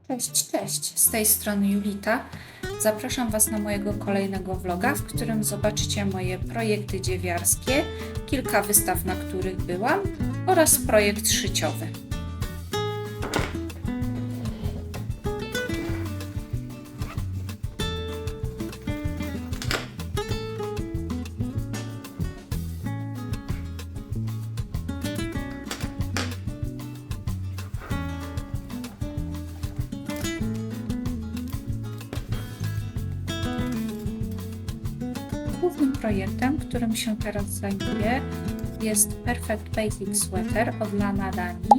Cześć, cześć! Z tej strony Julita. Zapraszam Was na mojego kolejnego vloga, w którym zobaczycie moje projekty dziewiarskie, kilka wystaw, na których byłam oraz projekt szyciowy. Głównym projektem, którym się teraz zajmuję, jest Perfect Basic Sweater od Lana Dani.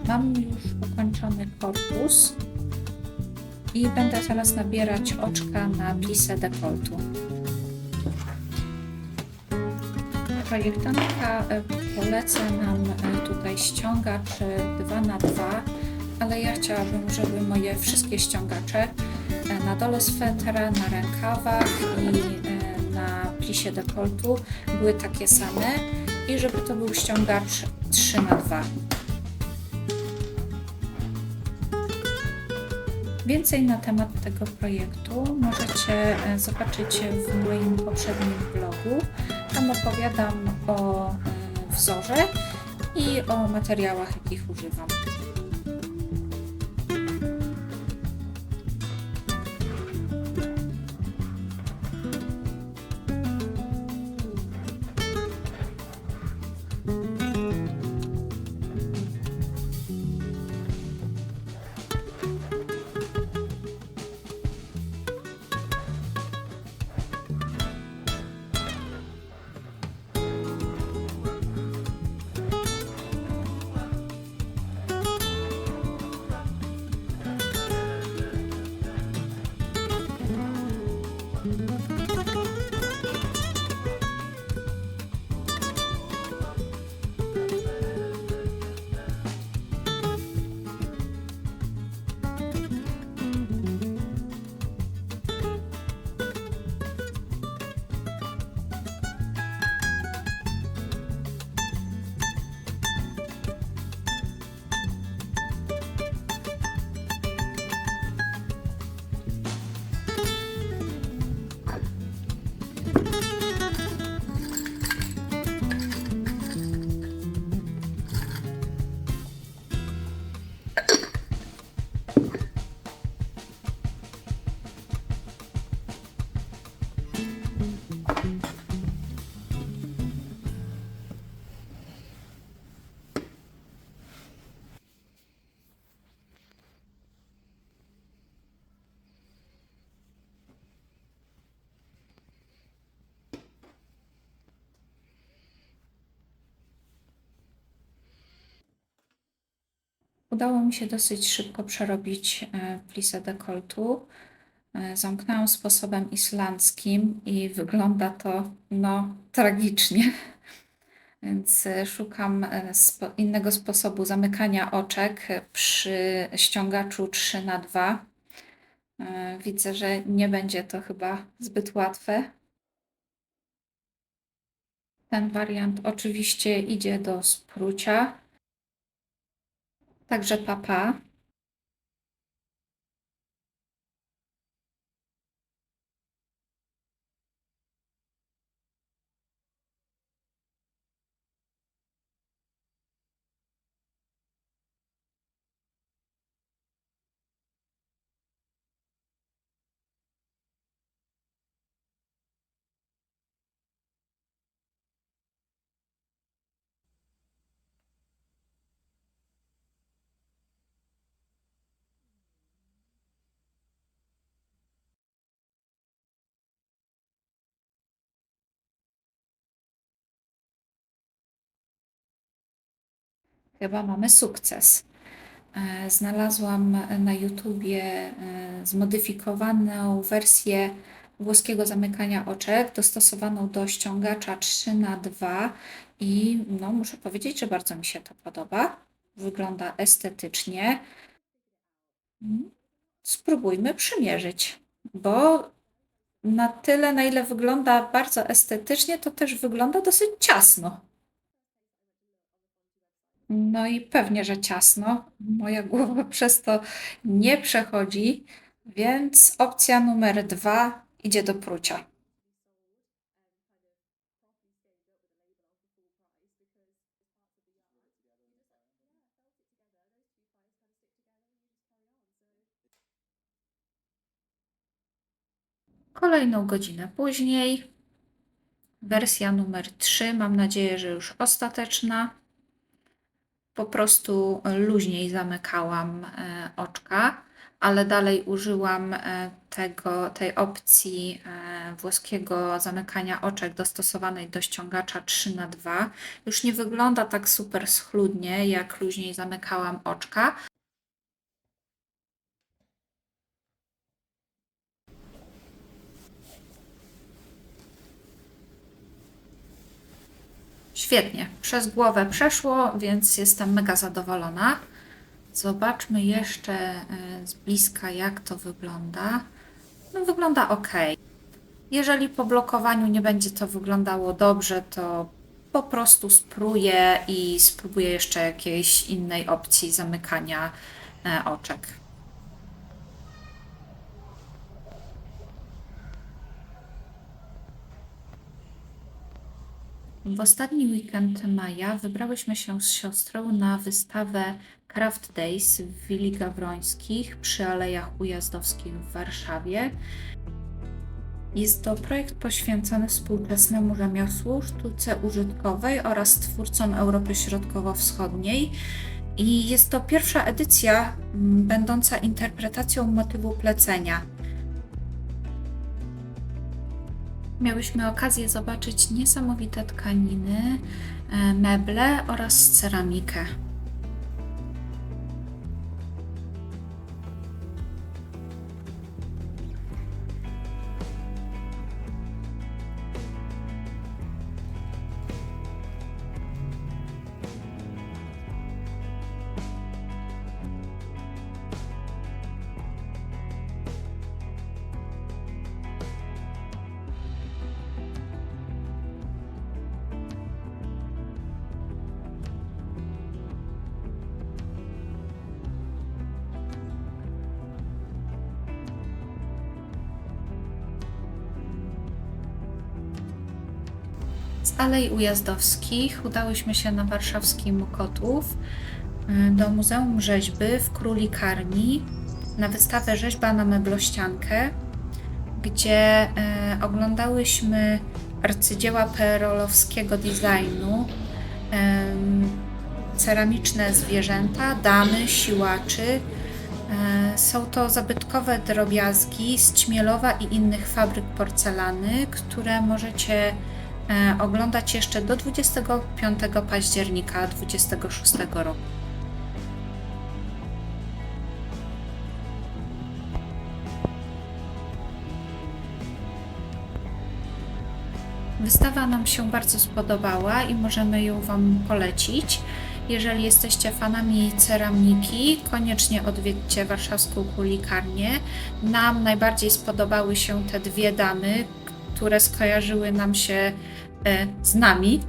Mam już ukończony korpus i będę teraz nabierać oczka na plissé dekoltu. Projektantka poleca nam tutaj ściągacz 2×2, ale ja chciałabym, żeby moje wszystkie ściągacze na dole swetra, na rękawach i na plisie dekoltu były takie same i żeby to był ściągacz 3×2. Więcej na temat tego projektu możecie zobaczyć w moim poprzednim vlogu. Tam opowiadam o wzorze i o materiałach, jakich używam. Udało mi się dosyć szybko przerobić plissé dekoltu. Zamknęłam sposobem islandzkim i wygląda to tragicznie. Więc szukam innego sposobu zamykania oczek przy ściągaczu 3×2. Widzę, że nie będzie to chyba zbyt łatwe. Ten wariant oczywiście idzie do sprucia. Także pa. Chyba mamy sukces. Znalazłam na YouTubie zmodyfikowaną wersję włoskiego zamykania oczek, dostosowaną do ściągacza 3×2 i muszę powiedzieć, że bardzo mi się to podoba. Wygląda estetycznie. Spróbujmy przymierzyć, bo na tyle, na ile wygląda bardzo estetycznie, to też wygląda dosyć ciasno. No i pewnie, że ciasno. Moja głowa przez to nie przechodzi, więc opcja numer 2 idzie do prucia. Kolejną godzinę później, wersja numer 3, mam nadzieję, że już ostateczna. Po prostu luźniej zamykałam oczka, ale dalej użyłam tej opcji włoskiego zamykania oczek dostosowanej do ściągacza 3x2. Już nie wygląda tak super schludnie, jak luźniej zamykałam oczka. Świetnie, przez głowę przeszło, więc jestem mega zadowolona. Zobaczmy jeszcze z bliska, jak to wygląda. No, wygląda ok. Jeżeli po blokowaniu nie będzie to wyglądało dobrze, to po prostu spróbuję i spróbuję jeszcze jakiejś innej opcji zamykania oczek. W ostatni weekend maja wybrałyśmy się z siostrą na wystawę Craft Days w Willi Gawrońskich przy Alejach Ujazdowskich w Warszawie. Jest to projekt poświęcony współczesnemu rzemiosłu, sztuce użytkowej oraz twórcom Europy Środkowo-Wschodniej. I jest to pierwsza edycja będąca interpretacją motywu plecenia. Miałyśmy okazję zobaczyć niesamowite tkaniny, meble oraz ceramikę. Z Alei Ujazdowskich udałyśmy się na warszawski Mokotów do Muzeum Rzeźby w Królikarni na wystawę Rzeźba na meblościankę, gdzie oglądałyśmy arcydzieła PRL-owskiego designu, ceramiczne zwierzęta, damy, siłaczy. Są to zabytkowe drobiazgi z Ćmielowa i innych fabryk porcelany, które możecie oglądać jeszcze do 25 października 2026 roku. Wystawa nam się bardzo spodobała i możemy ją Wam polecić. Jeżeli jesteście fanami ceramiki, koniecznie odwiedźcie warszawską Królikarnię. Nam najbardziej spodobały się te dwie damy, które skojarzyły nam się z nami.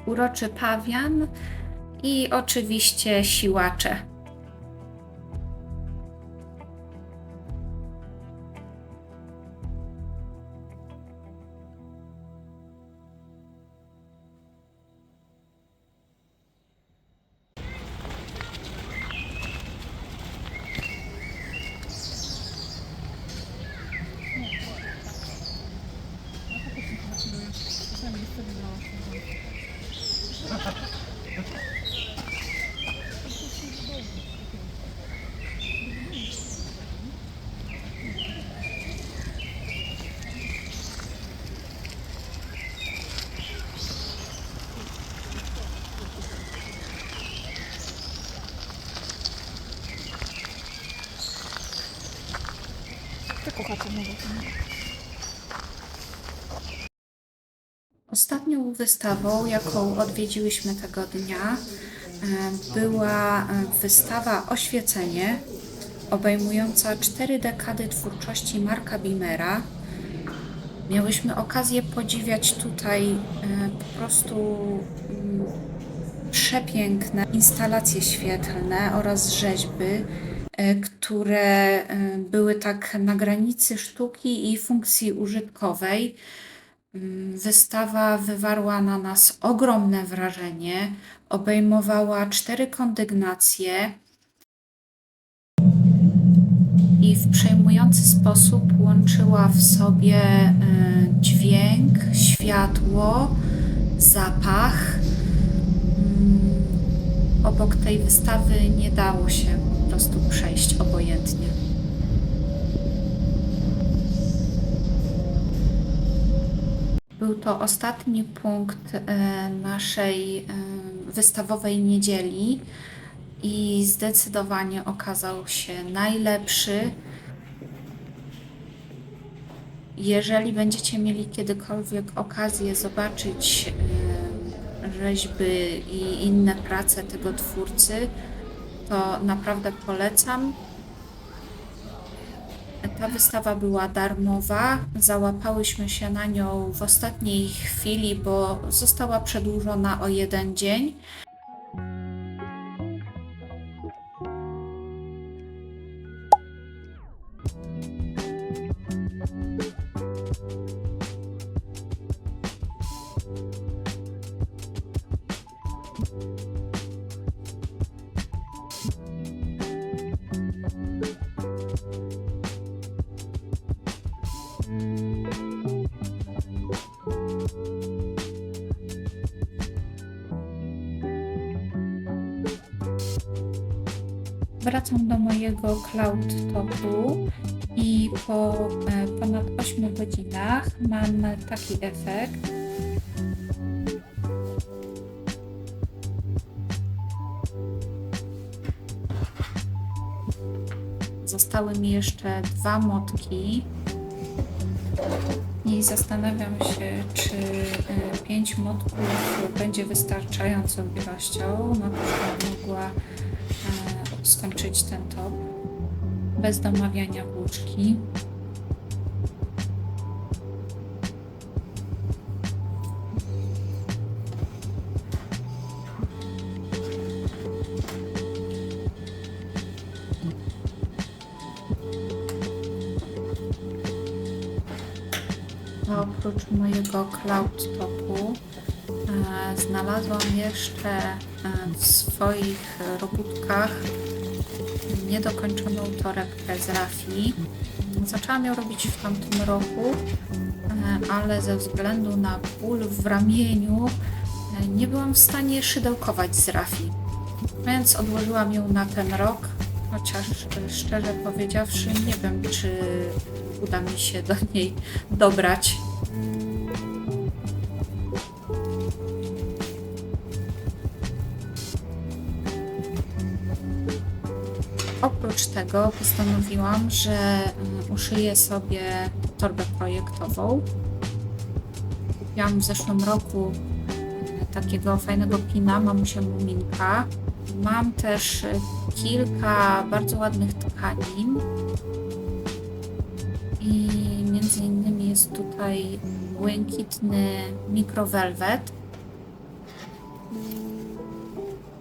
Uroczy pawian i oczywiście siłacze. Ostatnią wystawą, jaką odwiedziłyśmy tego dnia, była wystawa Oświecenie obejmująca 4 dekady twórczości Marka Beamera. Miałyśmy okazję podziwiać tutaj po prostu przepiękne instalacje świetlne oraz rzeźby, które były tak na granicy sztuki i funkcji użytkowej. Wystawa wywarła na nas ogromne wrażenie. Obejmowała 4 kondygnacje i w przejmujący sposób łączyła w sobie dźwięk, światło, zapach. Obok tej wystawy nie dało się po prostu przejść obojętnie. Był to ostatni punkt naszej wystawowej niedzieli i zdecydowanie okazał się najlepszy. Jeżeli będziecie mieli kiedykolwiek okazję zobaczyć rzeźby i inne prace tego twórcy, to naprawdę polecam. Ta wystawa była darmowa, załapałyśmy się na nią w ostatniej chwili, bo została przedłużona o 1 dzień. Wracam do mojego cloud topu i po ponad 8 godzinach mam taki efekt. Zostały mi jeszcze 2 motki i zastanawiam się, czy 5 motków będzie wystarczającą ilością, no to żebym mogła skończyć ten top bez domawiania włóczki. A oprócz mojego cloud topu znalazłam jeszcze w swoich robótkach niedokończoną torebkę z rafii. Zaczęłam ją robić w tamtym roku, ale ze względu na ból w ramieniu nie byłam w stanie szydełkować z rafii, więc odłożyłam ją na ten rok, chociaż szczerze powiedziawszy nie wiem, czy uda mi się do niej dobrać. Oprócz tego postanowiłam, że uszyję sobie torbę projektową. Kupiłam w zeszłym roku takiego fajnego pina, mamusia Muminka. Mam też kilka bardzo ładnych tkanin i między innymi jest tutaj błękitny mikrowelwet.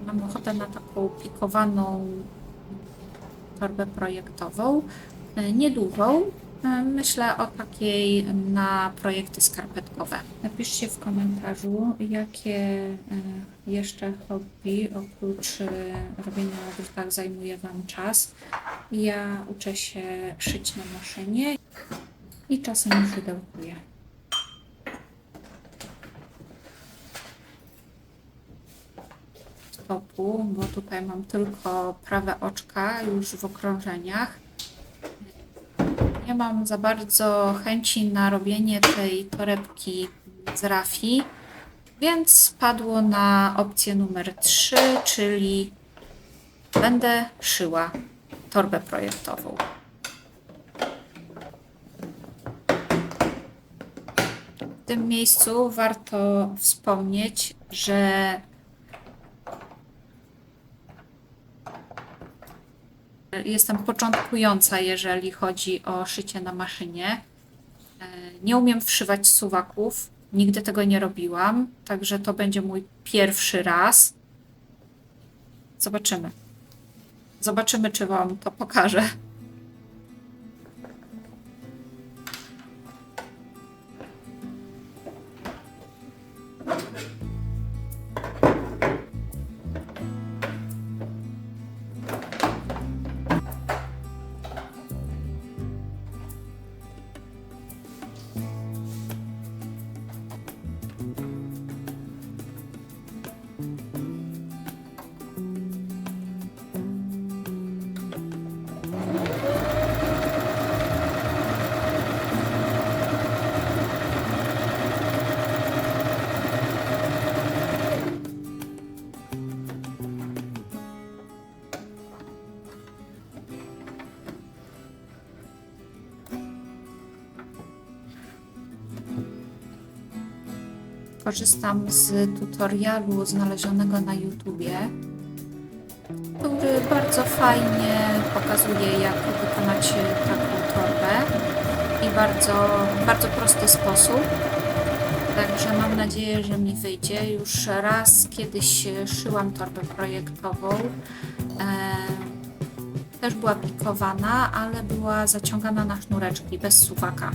Mam ochotę na taką pikowaną torbę projektową, niedużą. Myślę o takiej na projekty skarpetkowe. Napiszcie w komentarzu, jakie jeszcze hobby oprócz robienia na drutach zajmuje Wam czas. Ja uczę się szyć na maszynie i czasem szydełkuję. Topu, bo tutaj mam tylko prawe oczka już w okrążeniach. Nie mam za bardzo chęci na robienie tej torebki z rafii, więc spadło na opcję numer 3, czyli będę szyła torbę projektową. W tym miejscu warto wspomnieć, że Jestem początkująca, jeżeli chodzi o szycie na maszynie. Nie umiem wszywać suwaków, nigdy tego nie robiłam, także to będzie mój pierwszy raz. Zobaczymy. Zobaczymy, czy Wam to pokażę. Korzystam z tutorialu znalezionego na YouTubie, który bardzo fajnie pokazuje, jak wykonać taką torbę i bardzo prosty sposób. Także mam nadzieję, że mi wyjdzie. Już raz kiedyś szyłam torbę projektową. Też była plikowana, ale była zaciągana na sznureczki bez suwaka.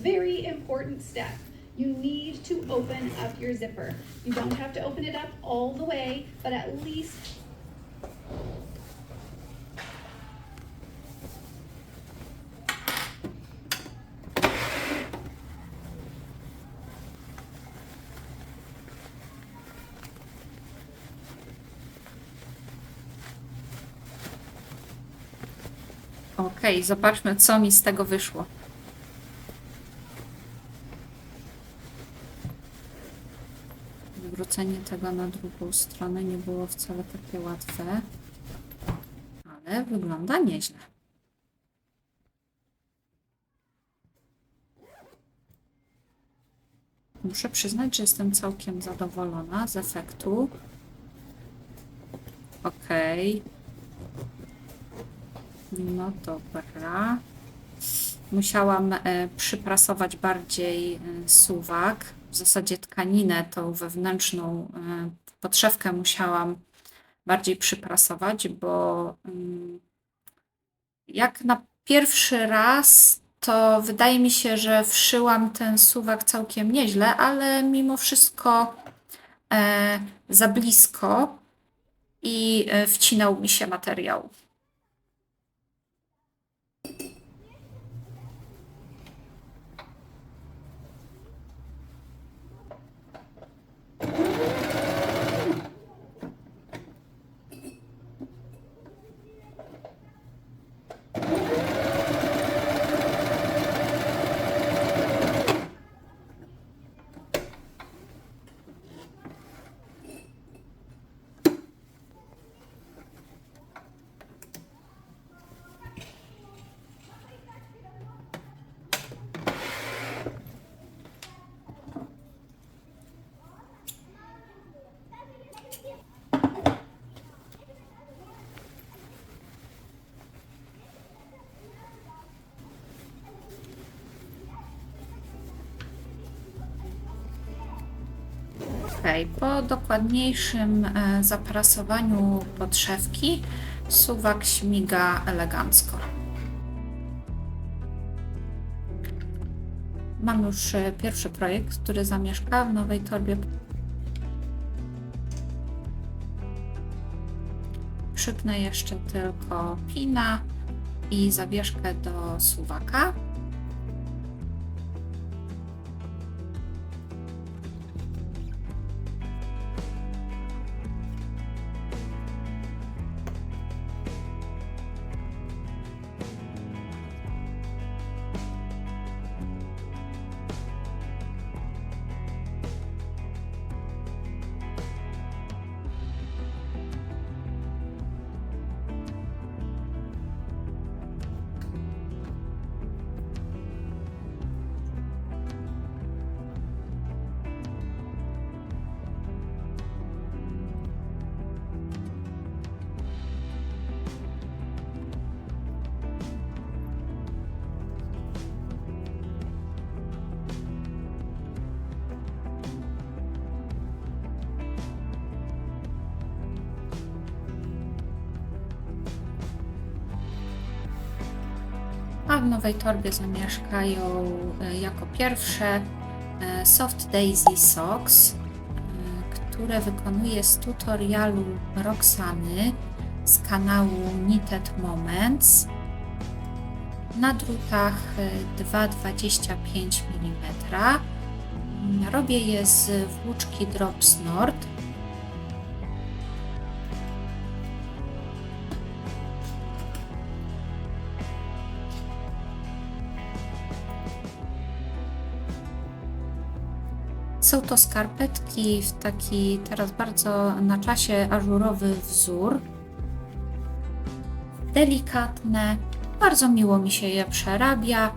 Very important step. You need to open up your zipper. You don't have to open it up all the way, but at least Okej, zobaczmy, co mi z tego wyszło. Wywrócenie tego na drugą stronę nie było wcale takie łatwe, ale wygląda nieźle. Muszę przyznać, że jestem całkiem zadowolona z efektu. Okej. No dobra. Musiałam przyprasować bardziej suwak. W zasadzie tkaninę, tą wewnętrzną podszewkę musiałam bardziej przyprasować, bo Jak na pierwszy raz, to wydaje mi się, że wszyłam ten suwak całkiem nieźle, ale mimo wszystko za blisko i wcinał mi się materiał. Ok, po dokładniejszym zaprasowaniu podszewki suwak śmiga elegancko. Mam już pierwszy projekt, który zamieszka w nowej torbie. Przypnę jeszcze tylko pina i zawieszkę do suwaka. A w nowej torbie zamieszkają jako pierwsze Soft Daisy Socks, które wykonuję z tutorialu Roxany z kanału Knitted Moments na drutach 2,25 mm. Robię je z włóczki Drops Nord. Są to skarpetki w taki teraz bardzo na czasie ażurowy wzór. Delikatne, bardzo miło mi się je przerabia.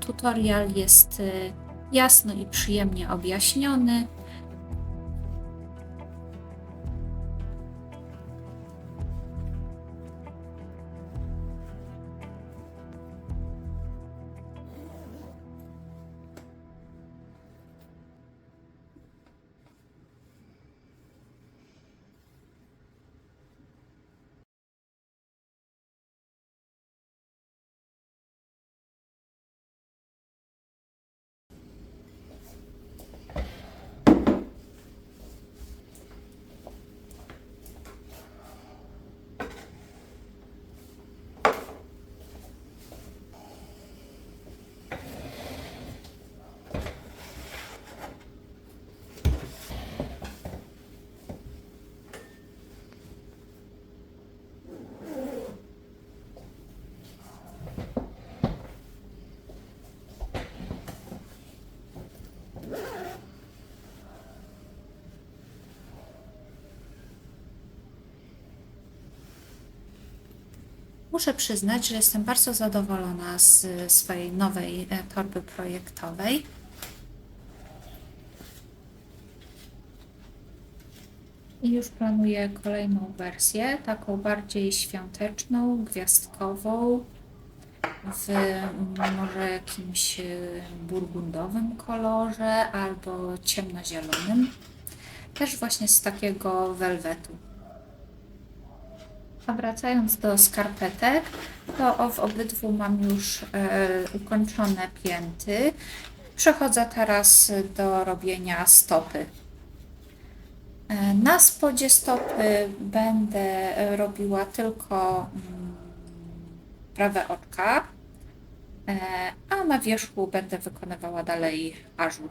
Tutorial jest jasno i przyjemnie objaśniony. Muszę przyznać, że jestem bardzo zadowolona z swojej nowej torby projektowej. I już planuję kolejną wersję, taką bardziej świąteczną, gwiazdkową, w może jakimś burgundowym kolorze albo ciemnozielonym. Też właśnie z takiego welwetu. A wracając do skarpetek, to w obydwu mam już ukończone pięty. Przechodzę teraz do robienia stopy. Na spodzie stopy będę robiła tylko prawe oczka, a na wierzchu będę wykonywała dalej ażur.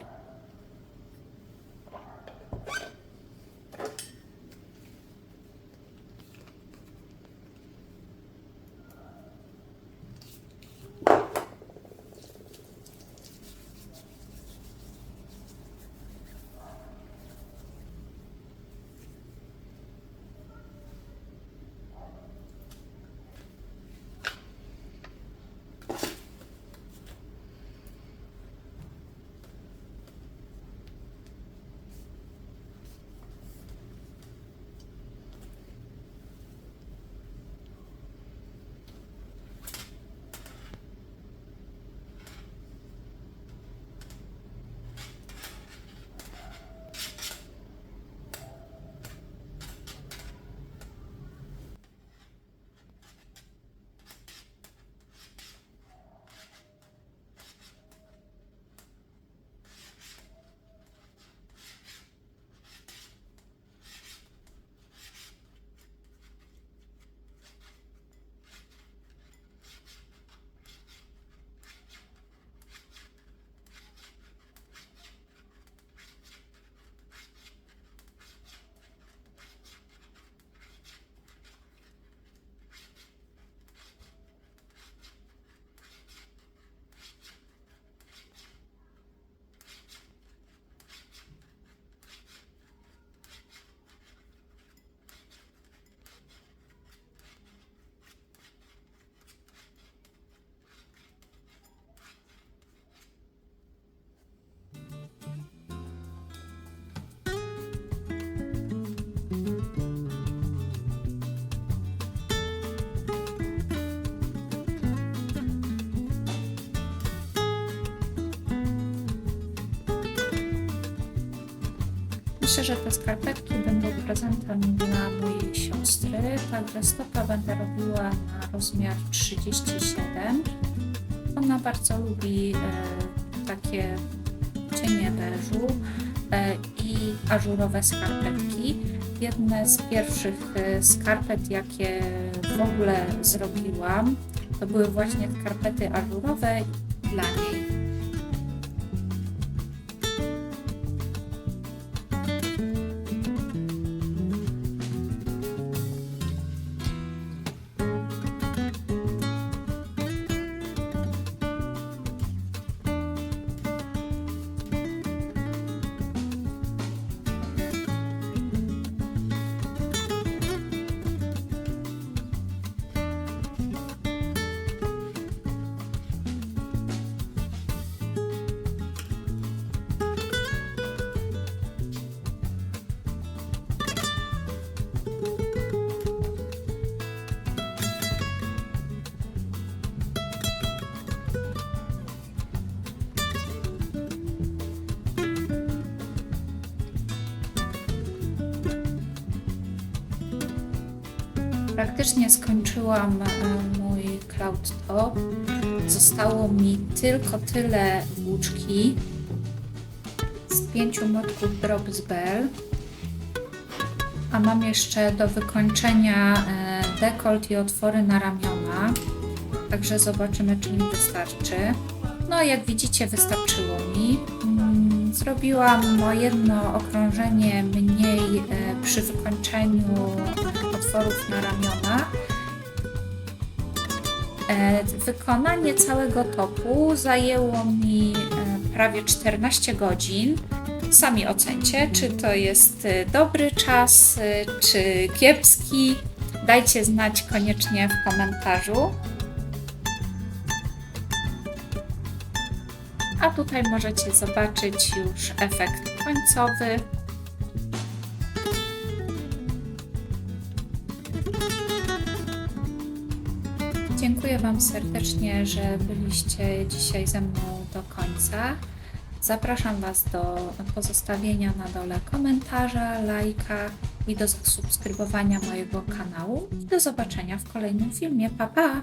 Myślę, że te skarpetki będą prezentem dla mojej siostry, także stopę będę robiła na rozmiar 37. Ona bardzo lubi takie cienie beżu i ażurowe skarpetki. Jedne z pierwszych skarpet, jakie w ogóle zrobiłam, to były właśnie skarpety ażurowe dla niej. Praktycznie skończyłam mój cloud top. Zostało mi tylko tyle włóczki z 5 motków Drops Bell, a mam jeszcze do wykończenia dekolt i otwory na ramiona, także zobaczymy, czy mi wystarczy. No, jak widzicie, wystarczyło mi. Zrobiłam o jedno okrążenie mniej przy wykończeniu otworów na ramiona. Wykonanie całego topu zajęło mi prawie 14 godzin. Sami ocencie, czy to jest dobry czas, czy kiepski. Dajcie znać koniecznie w komentarzu. A tutaj możecie zobaczyć już efekt końcowy. Dziękuję Wam serdecznie, że byliście dzisiaj ze mną do końca. Zapraszam Was do pozostawienia na dole komentarza, lajka i do zasubskrybowania mojego kanału. I do zobaczenia w kolejnym filmie. Pa, pa!